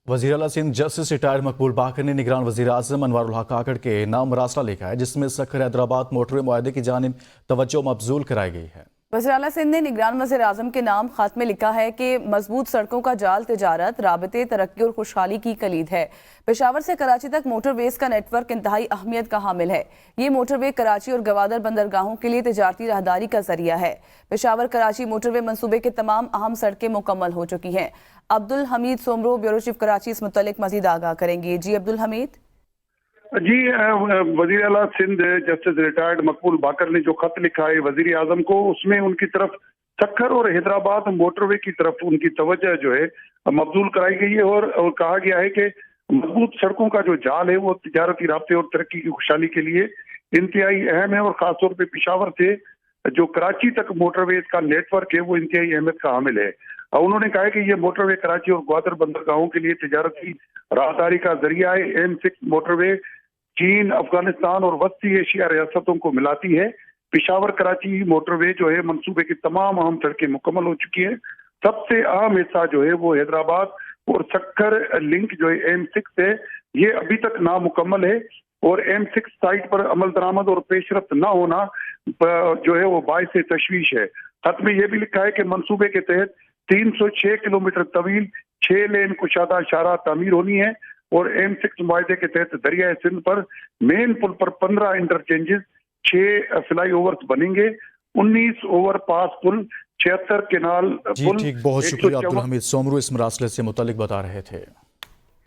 वज़ीर आला Sindh justice retired मकबूल बाकर ने निगरान वज़ीर आज़म अनवारुल हक काकड़ के नाम मरासला लिखा है, जिसमें सखर हैदराबाद मोटरवे मुआहदे की जानिब तवज्जो मबजूल कराई गई है। वज़ीर आला सिंध ने निगरान वज़ीर आज़म के नाम खत में लिखा है कि मजबूत सड़कों का जाल तिजारत, राबते, तरक्की और खुशहाली की कलीद है। पेशावर से कराची तक मोटरवेज का नेटवर्क इंतहाई अहमियत का हामिल है। ये मोटरवे कराची और गवादर बंदरगाहों के लिए तिजारती राहदारी का जरिया है। पेशावर कराची मोटरवे मंसूबे के तमाम अहम सड़कें मुकम्मल हो चुकी हैं। अब्दुल हमीद सोमरो, ब्यूरो चीफ कराची, इस मुतल्लिक मजीद आगाह करेंगे। जी अब्दुल हमीद। जी, वजीर आला सिंध जस्टिस रिटायर्ड मकबूल बाकर ने जो खत लिखा है वजीर आजम को, उसमें उनकी तरफ सक्खर और हैदराबाद मोटरवे की तरफ उनकी तवज्जो जो है मबजूल कराई गई है और कहा गया है कि मजबूत सड़कों का जो जाल है वो तिजारती राब्ते और तरक्की की खुशहाली के लिए इंतहाई अहम है और खासतौर पर पेशावर से जो कराची तक मोटरवेज का नेटवर्क है वो इंतहाई अहमियत का हामिल है। उन्होंने कहा कि ये मोटरवे कराची और ग्वादर बंदरगाहों के लिए तिजारती राहदारी का जरिया है। M6 मोटरवे चीन, अफगानिस्तान और वस्ती एशिया रियासतों को मिलाती है। पेशावर कराची मोटरवे जो है मंसूबे की तमाम अहम सड़कें मुकम्मल हो चुकी है। सबसे अहम हिस्सा जो है वो हैदराबाद और सक्खर लिंक जो है M6 है, ये अभी तक नामुकम्मल है और M6 साइट पर अमल दरामद और पेशरफ्त न होना जो है वो बाइस तशवीश है। खत में यह भी लिखा है कि मंसूबे के तहत 306 किलोमीटर तवील 6 लेन कुशादा शाहराह तामीर होनी है और M6 मुआहदे के तहत दरिया सिंध पर मेन पुल पर 15 इंटरचेंजेस, 6 फ्लाई ओवर्स बनेंगे, 19 ओवर पास पुल, 76 केनाल पुल। जी ठीक, बहुत शुक्रिया अब्दुल हमीद सोमरू, इस मरासले से मुतल्लिक बता रहे थे।